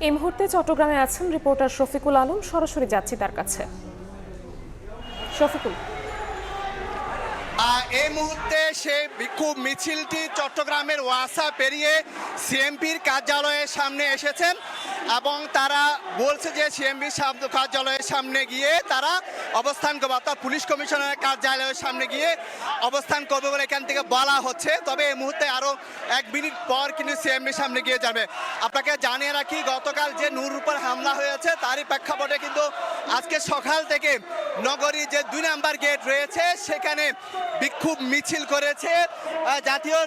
এই মুহূর্তে চট্টগ্রামে আছেন রিপোর্টার শফিকুল আলম, সরাসরি যাচ্ছি তার কাছে। শফিকুল, এই মুহূর্তে সেই বিক্ষোভ মিছিলটি চট্টগ্রামের ওয়াসা পেরিয়ে সিএমপির কার্যালয়ের সামনে এসেছেন এবং তারা বলছে যে সিএমপির কার্যালয়ের সামনে গিয়ে তারা অবস্থান করবে, অর্থাৎ পুলিশ কমিশনারের কার্যালয়ের সামনে গিয়ে অবস্থান করবে বলে এখান থেকে বলা হচ্ছে। তবে এই মুহূর্তে আরও 1 মিনিট পর কিন্তু সিএমপির সামনে গিয়ে যাবে। আপনাকে জানিয়ে রাখি, গতকাল যে নূর উপর হামলা হয়েছে তারই প্রেক্ষাপটে কিন্তু আজকে সকাল থেকে নগরীর যে 2 নম্বর গেট রয়েছে সেখানে বিক্ষোভ মিছিল করেছে জাতীয়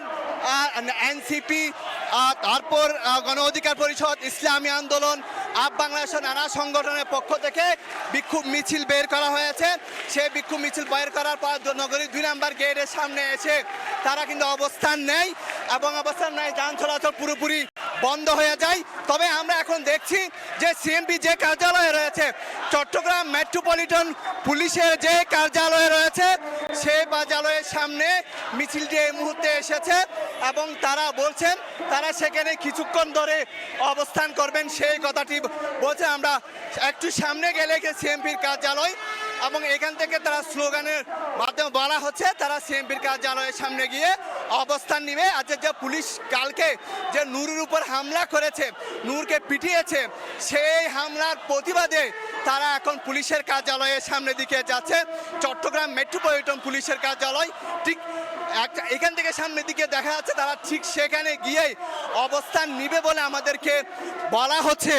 এনসিপি, তারপর গণ অধিকার পরিষদ, ইসলামী আন্দোলন, আপ বাংলাদেশের নানা সংগঠনের পক্ষ থেকে বিক্ষোভ মিছিল বের করা হয়েছে। সেই বিক্ষোভ মিছিল বের করার পর নগরীর 2 নম্বর গেটের সামনে এসে তারা কিন্তু অবস্থান নেয় এবং অবস্থান নেয় যান চলাচল পুরোপুরি বন্ধ হয়ে যায়। তবে আমরা এখন দেখছি যে সিএমপি যে কার্যালয়ে রয়েছে, চট্টগ্রাম মেট্রোপলিটন পুলিশের যে কার্যালয় রয়েছে সেই কার্যালয়ের সামনে মিছিলটি এই মুহূর্তে এসেছে এবং তারা বলছেন তারা সেখানে কিছুক্ষণ ধরে অবস্থান করবেন, সেই কথাটি বলছে। আমরা একটু সামনে গেলে সিএমপির কার্যালয় এবং এখান থেকে তারা স্লোগানের মাধ্যমে বলা হচ্ছে তারা সিএমপির কার্যালয়ের সামনে গিয়ে অবস্থান নিবে। আজকে যে পুলিশ কালকে যে নূরের উপর হামলা করেছে, নূরকে পিটিয়েছে, সেই হামলার প্রতিবাদে তারা এখন পুলিশের কার্যালয়ের সামনে দিকে যাচ্ছে। চট্টগ্রাম মেট্রোপলিটন পুলিশের কার্যালয় ঠিক এখান থেকে সামনের দিকে দেখা যাচ্ছে, তারা ঠিক সেখানে গিয়েই অবস্থান নিবে বলে আমাদেরকে বলা হচ্ছে।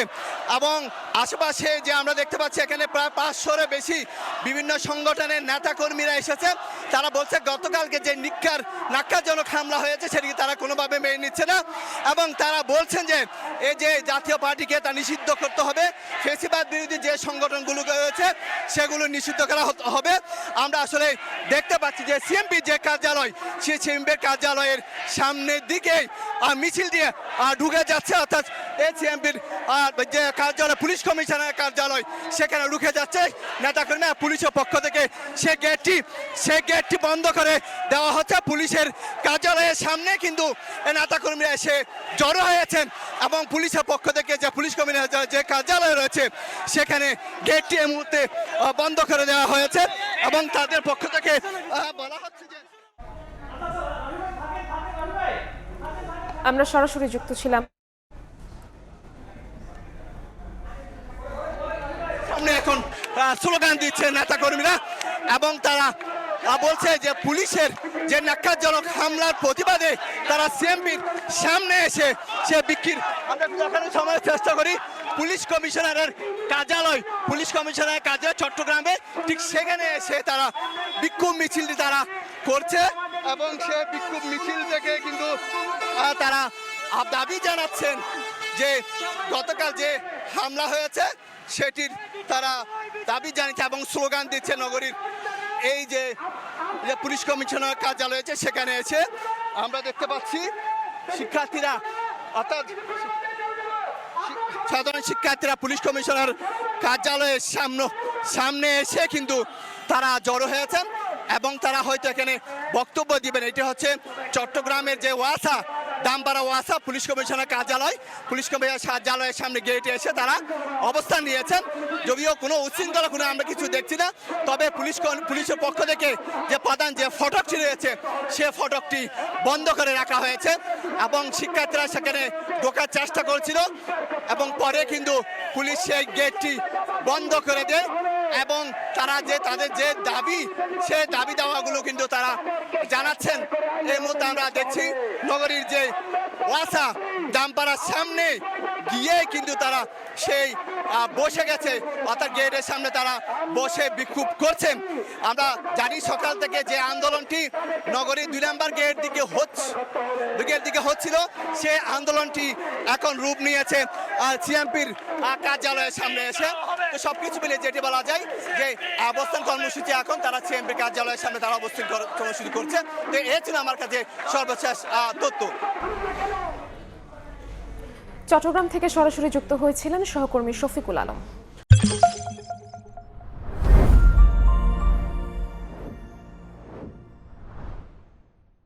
এবং আশেপাশে যে আমরা দেখতে পাচ্ছি এখানে প্রায় 500-এর বেশি বিভিন্ন সংগঠনের নেতাকর্মীরা এসেছে। তারা বলছে গতকালকে যে ন্যাক্কারজনক হামলা হয়েছে সেটিকে তারা কোনোভাবে মেনে নিচ্ছে না এবং তারা বলছেন যে এই যে জাতীয় পার্টিকে তা নিষিদ্ধ করতে হবে, ফেসিবাদ বিরোধী যে সংগঠনগুলো রয়েছে সেগুলো নিষিদ্ধ করা হবে। আমরা আসলে দেখতে পাচ্ছি যে সিএমপি যে কার্যালয়, সেই সিএমপির কার্যালয়ের সামনের দিকেই মিছিল দিয়ে ঢুকে যাচ্ছে, অর্থাৎ এই সিএমপির যে কার্যালয় পুলিশ কমিশনারের কার্যালয় সেখানে ঢুকে যাচ্ছে নেতাকর্মী। পুলিশের পক্ষ থেকে সেই গেটটি বন্ধ করে দেওয়া হচ্ছে। পুলিশের কার্যালয়ের সামনে কিন্তু নেতাকর্মীরা এসে জড়ো হয়েছেন এবং পুলিশের পক্ষ থেকে যে পুলিশ কমিশনারের যে কার্যালয় রয়েছে সেখানে গেটটি এই মুহূর্তে বন্ধ করে দেওয়া হয়েছে এবং তাদের পক্ষ থেকে বলা হচ্ছে যে আমরা সরাসরি যুক্ত ছিলাম। সামনে এখন স্লোগান দিচ্ছে নেতাকর্মীরা এবং তারা বলছে যে পুলিশের যে ন্যাক্কারজনক হামলার প্রতিবাদে তারা সিএমপির সামনে এসে সে বিক্ষোভ আমরা দেখানোর সময় চেষ্টা করি। পুলিশ কমিশনারের কার্যালয় চট্টগ্রামে ঠিক সেখানে এসে তারা বিক্ষোভ মিছিলটি তারা করছে এবং সে বিক্ষোভ মিছিল থেকে কিন্তু তারা দাবি জানাচ্ছেন যে গতকাল যে হামলা হয়েছে সেটির তারা দাবি জানিয়েছে এবং স্লোগান দিচ্ছে নগরীর এই যে পুলিশ কমিশনার কার্যালয় আছে সেখানে এসে আমরা দেখতে পাচ্ছি শিক্ষার্থীরা, অর্থাৎ সাধারণ শিক্ষার্থীরা পুলিশ কমিশনার কার্যালয়ের সামনে এসে কিন্তু তারা জড়ো হয়েছেন এবং তারা হয়তো এখানে বক্তব্য দিবেন। এটি হচ্ছে চট্টগ্রামের যে দামপাড়া ওয়াসা পুলিশ কমিশনার কার্যালয়, পুলিশ কমিশনার কার্যালয়ের সামনে গেটে এসে তারা অবস্থান নিয়েছেন। যদিও কোনো উচ্ছৃঙ্খলা কোনো আমরা কিছু দেখছি না, তবে পুলিশের পক্ষ থেকে যে প্রধান যে ফটকটি রয়েছে সে ফটকটি বন্ধ করে রাখা হয়েছে এবং শিক্ষার্থীরা সেখানে ঢোকার চেষ্টা করছিল এবং পরে কিন্তু পুলিশ সেই গেটটি বন্ধ করে দেয় এবং তারা যে তাদের যে দাবি সেই দাবি দাওয়াগুলো কিন্তু তারা জানাচ্ছেন। এই মুহূর্তে আমরা দেখছি নগরীর যে ওয়াসা দামপাড়ার সামনে গিয়ে কিন্তু তারা সেই বসে গেছে, অর্থাৎ গেটের সামনে তারা বসে বিক্ষোভ করছেন। আমরা জানি সকাল থেকে যে আন্দোলনটি নগরীর 2 নম্বর গেটের দিকে হচ্ছিল সেই আন্দোলনটি এখন রূপ নিয়েছে সিএমপির কার্যালয়ের সামনে এসে। তো সবকিছু মিলে যেটি বলা যায় যে অবস্থান কর্মসূচি এখন তারা সিএমপির কার্যালয়ের সামনে তারা অবস্থান কর্মসূচি করছে। তো এই ছিল আমার কাছে সর্বশেষ তথ্য। চট্টগ্রাম থেকে সরাসরি যুক্ত হয়েছিলেন সহকর্মী শফিকুল আলম।